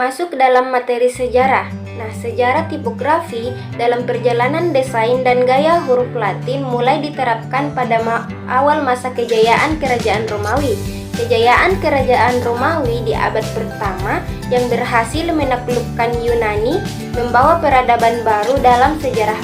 Masuk dalam materi sejarah. Nah, sejarah tipografi dalam perjalanan desain dan gaya huruf Latin mulai diterapkan pada awal masa kejayaan Kerajaan Romawi. Kejayaan Kerajaan Romawi di abad pertama yang berhasil menaklukkan Yunani membawa peradaban baru dalam sejarah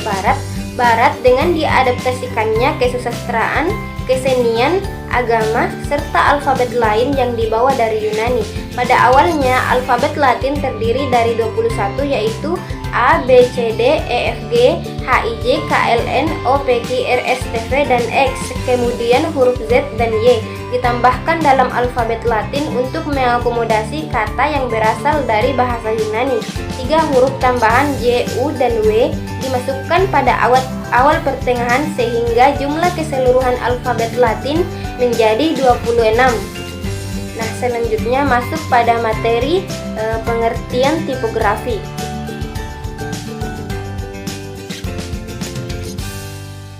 Barat dengan diadaptasikannya kesusastraan, kesenian, agama, serta alfabet lain yang dibawa dari Yunani. Pada awalnya, alfabet Latin terdiri dari 21 yaitu A, B, C, D, E, F, G, H, I, J, K, L, N, O, P, Q, R, S, T, V, dan X. Kemudian huruf Z dan Y ditambahkan dalam alfabet Latin untuk mengakomodasi kata yang berasal dari bahasa Yunani. 3 huruf tambahan J, U, dan W dimasukkan pada awal pertengahan sehingga jumlah keseluruhan alfabet Latin menjadi 26. Nah, selanjutnya masuk pada materi pengertian tipografi.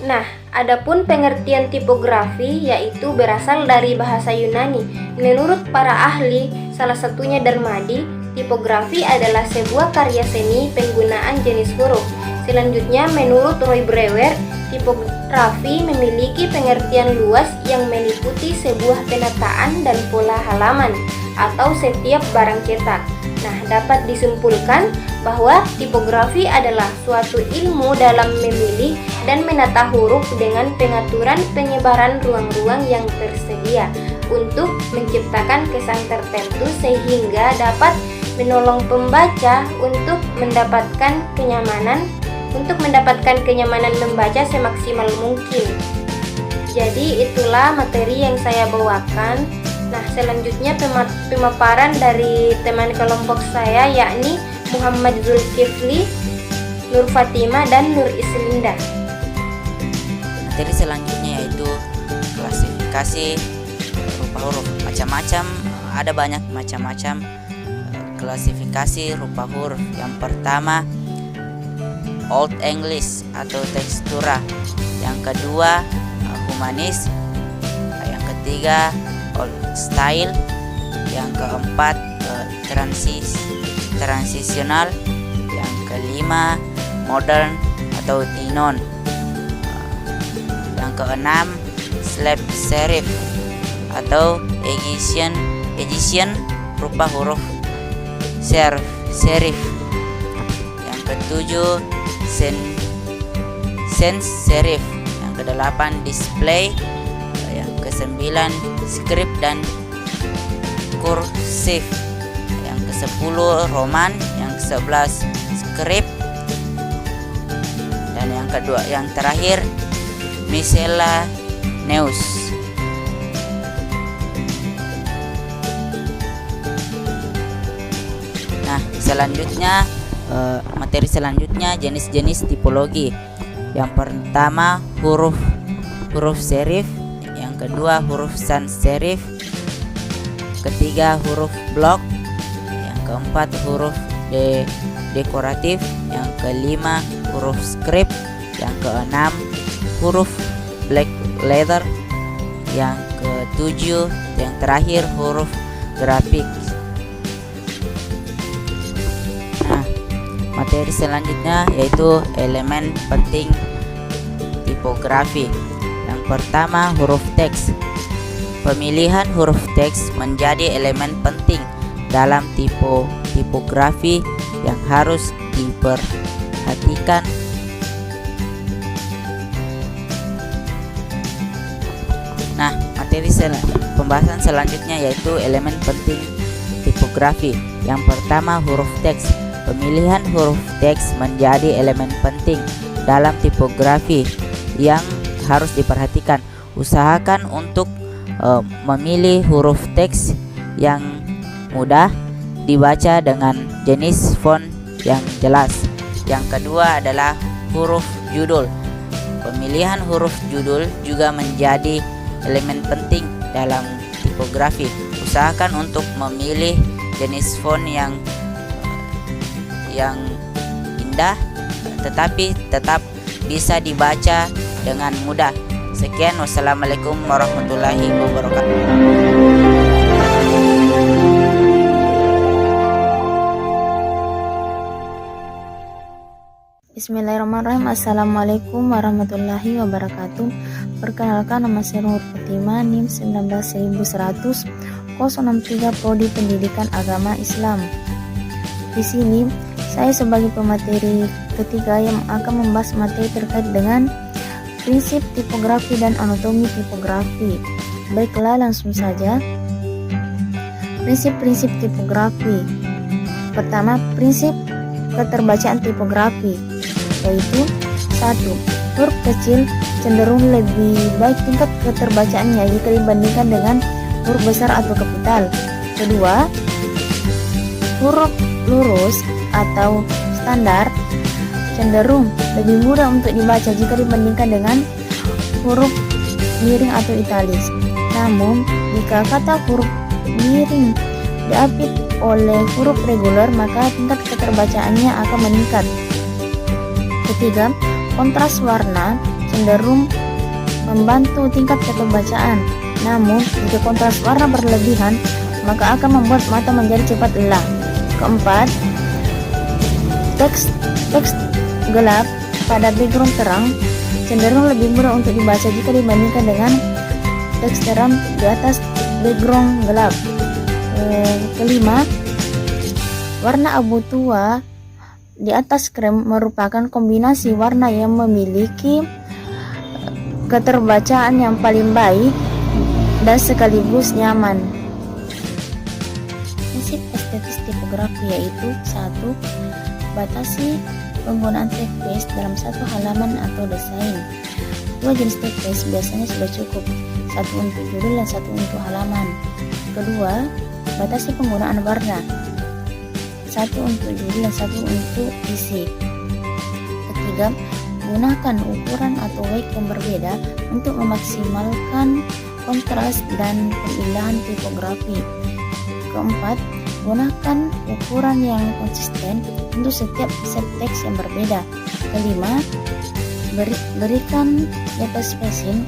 Nah, adapun pengertian tipografi yaitu berasal dari bahasa Yunani. Menurut para ahli, salah satunya Darmadi, tipografi adalah sebuah karya seni penggunaan jenis huruf. Selanjutnya, menurut Roy Brewer, tipografi memiliki pengertian luas yang meliputi sebuah penataan dan pola halaman atau setiap barang cetak. Nah, dapat disimpulkan bahwa tipografi adalah suatu ilmu dalam memilih dan menata huruf dengan pengaturan penyebaran ruang-ruang yang tersedia untuk menciptakan kesan tertentu sehingga dapat menolong pembaca untuk mendapatkan kenyamanan membaca semaksimal mungkin. Jadi itulah materi yang saya bawakan. Nah, selanjutnya pemaparan dari teman kelompok saya yakni Muhammad Zulkifli, Nur Fatima, dan Nur Islinda. Materi selanjutnya yaitu klasifikasi rupa huruf. Ada banyak macam-macam klasifikasi rupa huruf. Yang pertama, Old English atau tekstura. Yang kedua, humanis. Yang ketiga, Old Style. Yang keempat, transisional. Yang kelima, Modern atau Tinon. Yang keenam, Slave Serif atau Egyptian rupa huruf serif. Yang ketujuh, sans serif. Yang kedelapan, display. Yang kesembilan, script dan kursif. Yang kesepuluh, roman. Yang kesebelas, script. Dan yang terakhir, miscellaneous. Nah, selanjutnya materi selanjutnya jenis-jenis tipologi. Yang pertama, huruf serif. Yang kedua, huruf sans serif. Ketiga, huruf blok. Yang keempat, huruf dekoratif. Yang kelima, huruf script. Yang keenam, huruf black letter. Yang ketujuh, yang terakhir, huruf grafik. Materi selanjutnya yaitu elemen penting tipografi. Yang pertama, huruf teks. Pemilihan huruf teks menjadi elemen penting dalam tipografi yang harus diperhatikan. Nah, pembahasan selanjutnya yaitu elemen penting tipografi. Yang pertama, huruf teks. Pemilihan huruf teks menjadi elemen penting dalam tipografi yang harus diperhatikan. Usahakan untuk memilih huruf teks yang mudah dibaca dengan jenis font yang jelas. Yang kedua adalah huruf judul. Pemilihan huruf judul juga menjadi elemen penting dalam tipografi. Usahakan untuk memilih jenis font yang indah tetapi tetap bisa dibaca dengan mudah. Sekian, wassalamualaikum warahmatullahi wabarakatuh. Bismillahirrahmanirrahim. Assalamualaikum warahmatullahi wabarakatuh. Perkenalkan, nama saya Nur Fatima, NIM 19100 063, Prodi Pendidikan Agama Islam. Di sini saya sebagai pemateri ketiga yang akan membahas materi terkait dengan prinsip tipografi dan anatomi tipografi. Baiklah, langsung saja. Prinsip-prinsip tipografi. Pertama, prinsip keterbacaan tipografi, yaitu 1. Huruf kecil cenderung lebih baik tingkat keterbacaannya jika dibandingkan dengan huruf besar atau kapital. Kedua, huruf lurus atau standar cenderung lebih mudah untuk dibaca jika dibandingkan dengan huruf miring atau italis. Namun, jika kata huruf miring diapit oleh huruf reguler, maka tingkat keterbacaannya akan meningkat. Ketiga, kontras warna cenderung membantu tingkat keterbacaan. Namun, jika kontras warna berlebihan, maka akan membuat mata menjadi cepat lelah. Keempat, teks gelap pada background terang cenderung lebih mudah untuk dibaca jika dibandingkan dengan teks terang di atas background gelap. Kelima, warna abu tua di atas krem merupakan kombinasi warna yang memiliki keterbacaan yang paling baik dan sekaligus nyaman. Prinsip estetis tipografi yaitu 1. Batasi penggunaan typeface dalam satu halaman atau desain. 2 jenis typeface biasanya sudah cukup, 1 untuk judul dan 1 untuk halaman. Kedua, batasi penggunaan warna, 1 untuk judul dan 1 untuk isi. Ketiga, gunakan ukuran atau weight yang berbeda untuk memaksimalkan kontras dan keindahan tipografi. Keempat, gunakan ukuran yang konsisten untuk setiap set teks yang berbeda. Kelima, berikan data spacing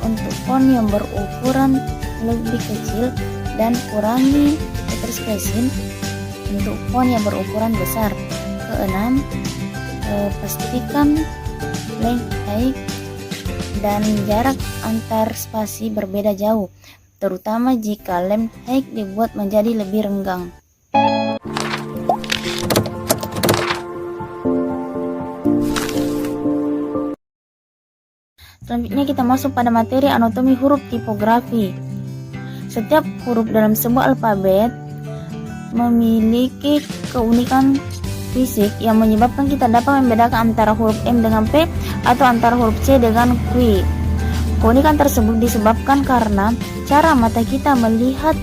untuk font yang berukuran lebih kecil dan kurangi letter spacing untuk font yang berukuran besar. Keenam, pastikan length height dan jarak antar spasi berbeda jauh, terutama jika length height dibuat menjadi lebih renggang. Selanjutnya kita masuk pada materi anatomi huruf tipografi. Setiap huruf dalam sebuah alfabet memiliki keunikan fisik yang menyebabkan kita dapat membedakan antara huruf M dengan P atau antara huruf C dengan Q. Keunikan tersebut disebabkan karena cara mata kita melihat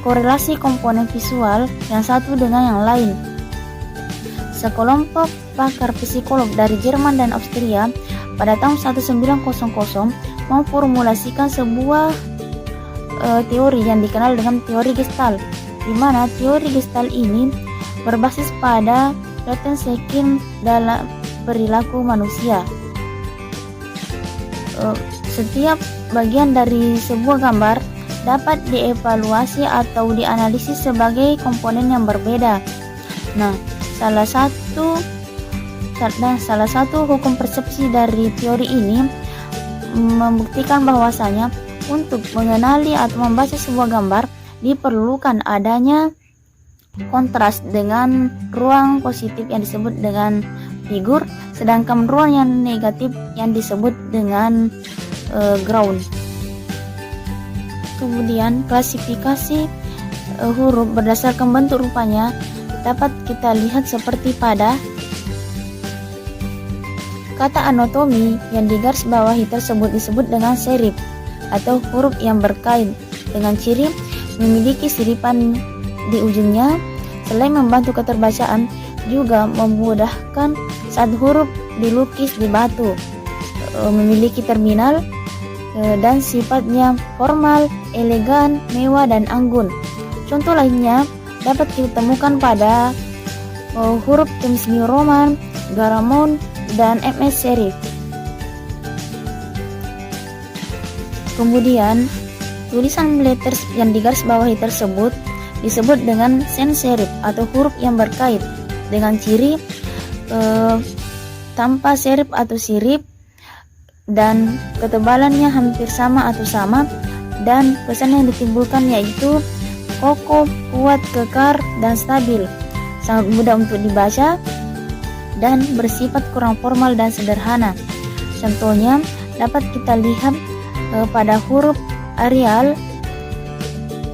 korelasi komponen visual yang satu dengan yang lain. Sekelompok pakar psikolog dari Jerman dan Austria pada tahun 1900 memformulasikan sebuah teori yang dikenal dengan teori Gestalt, di mana teori Gestalt ini berbasis pada pattern seeking dalam perilaku manusia. Setiap bagian dari sebuah gambar dapat dievaluasi atau dianalisis sebagai komponen yang berbeda. Nah, salah satu hukum persepsi dari teori ini membuktikan bahwasanya untuk mengenali atau membaca sebuah gambar diperlukan adanya kontras dengan ruang positif yang disebut dengan figur, sedangkan ruang yang negatif yang disebut dengan ground. Kemudian klasifikasi huruf berdasarkan bentuk rupanya dapat kita lihat seperti pada kata anatomi yang digarisbawahi tersebut disebut dengan serif atau huruf yang berkait dengan ciri memiliki siripan di ujungnya. Selain membantu keterbacaan, juga memudahkan saat huruf dilukis di batu, memiliki terminal dan sifatnya formal, elegan, mewah, dan anggun. Contoh lainnya dapat kita temukan pada huruf Times New Roman, Garamond, dan MS serif. Kemudian, tulisan letters yang digarisbawahi tersebut disebut dengan sans serif atau huruf yang berkait dengan ciri tanpa serif atau sirip, dan ketebalannya hampir sama atau sama, dan pesan yang ditimbulkan yaitu kokoh, kuat, kekar, dan stabil, sangat mudah untuk dibaca, dan bersifat kurang formal dan sederhana. Contohnya dapat kita lihat pada huruf Arial,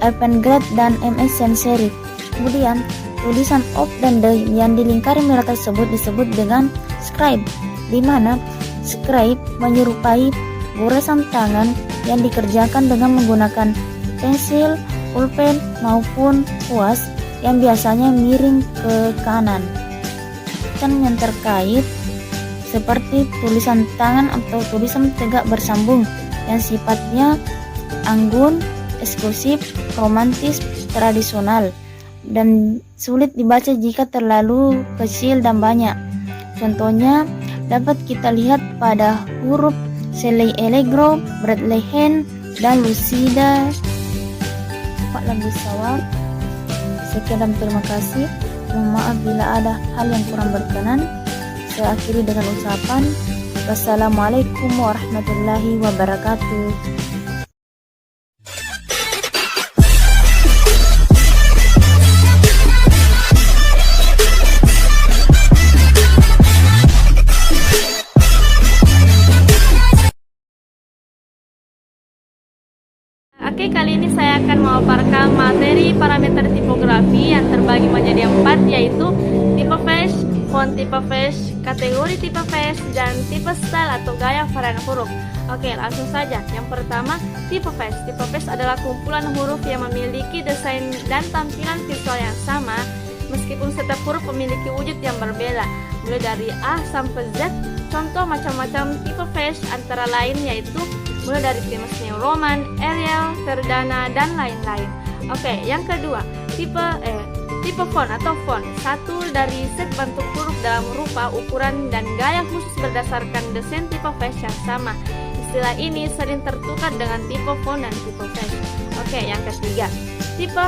Evangrid, dan MS sans serif. Kemudian tulisan of dan the yang dilingkari merah tersebut disebut dengan scribe, di mana scribe menyerupai goresan tangan yang dikerjakan dengan menggunakan pensil, pulpen, maupun kuas yang biasanya miring ke kanan. Dan yang terkait seperti tulisan tangan atau tulisan tegak bersambung yang sifatnya anggun, eksklusif, romantis, tradisional, dan sulit dibaca jika terlalu kecil dan banyak. Contohnya dapat kita lihat pada huruf Shelley Allegro, Bradley Hen, dan Lucida. Lebih sawab. Sekian dan terima kasih. Mohon maaf bila ada hal yang kurang berkenan. Saya akhiri dengan ucapan wassalamualaikum warahmatullahi wabarakatuh. Oke, kali ini saya akan memaparkan materi parameter tipografi yang terbagi menjadi 4, yaitu tipe face, font tipe face, kategori tipe face, dan tipe style atau gaya varian huruf. Oke, langsung saja. Yang pertama, tipe face. Tipe face adalah kumpulan huruf yang memiliki desain dan tampilan visual yang sama, meskipun setiap huruf memiliki wujud yang berbeda, mulai dari A sampai Z. Contoh macam-macam tipe face antara lain yaitu mulai dari Times New Roman, Arial, Verdana, dan lain-lain. Oke, yang kedua, tipe font atau font. Satu dari set bentuk huruf dalam rupa, ukuran, dan gaya khusus berdasarkan desain tipe face yang sama. Istilah ini sering tertukar dengan tipe font dan tipe face. Oke, yang ketiga, tipe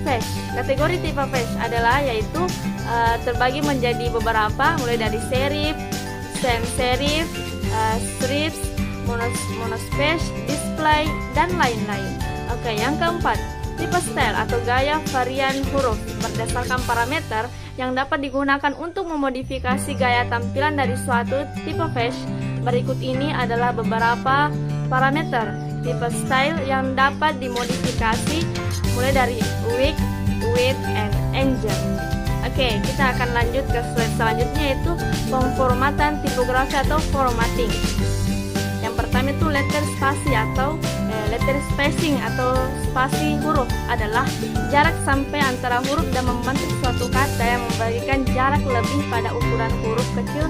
face. Kategori tipe face adalah yaitu terbagi menjadi beberapa, mulai dari serif, sans serif, strips, monospace, display, dan lain-lain. Oke, yang keempat, tipe style atau gaya varian huruf berdasarkan parameter yang dapat digunakan untuk memodifikasi gaya tampilan dari suatu tipe face. Berikut ini adalah beberapa parameter tipe style yang dapat dimodifikasi, mulai dari weak, width, and angel. Oke, kita akan lanjut ke slide selanjutnya, yaitu pemformatan tipografi atau formatting. Yang pertama itu letter spacing atau spasi huruf adalah jarak sampai antara huruf dan membentuk suatu kata yang memberikan jarak lebih pada ukuran huruf kecil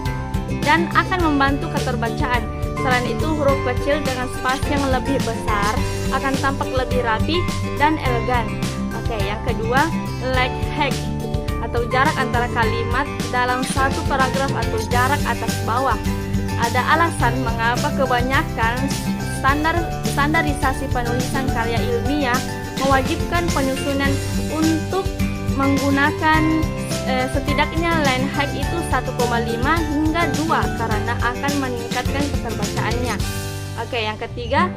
dan akan membantu keterbacaan. Selain itu, huruf kecil dengan spasi yang lebih besar akan tampak lebih rapi dan elegan. Oke, yang kedua, like height atau jarak antara kalimat dalam satu paragraf atau jarak atas bawah. Ada alasan mengapa kebanyakan standarisasi penulisan karya ilmiah mewajibkan penyusunan untuk menggunakan setidaknya line height itu 1,5 hingga 2 karena akan meningkatkan keterbacaannya. Oke, yang ketiga,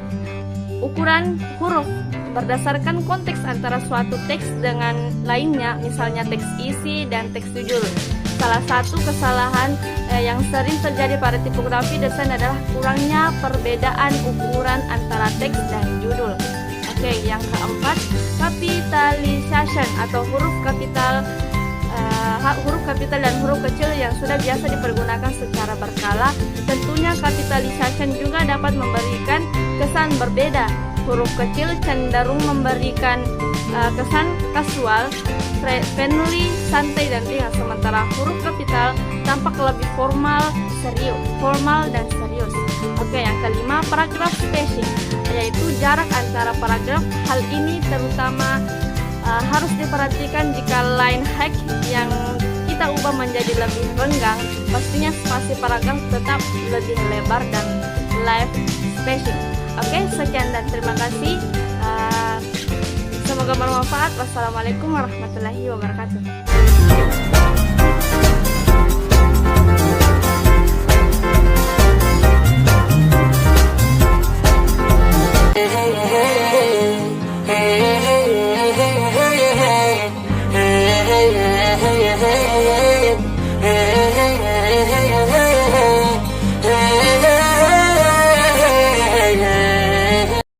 ukuran huruf berdasarkan konteks antara suatu teks dengan lainnya, misalnya teks isi dan teks judul. Salah satu kesalahan yang sering terjadi pada tipografi desain adalah kurangnya perbedaan ukuran antara teks dan judul. Oke, yang keempat, capitalization atau huruf kapital dan huruf kecil yang sudah biasa dipergunakan secara berkala. Tentunya capitalization juga dapat memberikan kesan berbeda. Huruf kecil cenderung memberikan kesan kasual, friendly, santai, dan ringan, sementara huruf kapital tampak lebih formal dan serius. Oke, yang kelima, paragraph spacing, yaitu jarak antara paragraf. Hal ini terutama harus diperhatikan jika line height yang kita ubah menjadi lebih renggang, pastinya spasi paragraf tetap lebih lebar dan live spacing. Oke, sekian dan terima kasih. Semoga bermanfaat. Wassalamualaikum warahmatullahi wabarakatuh.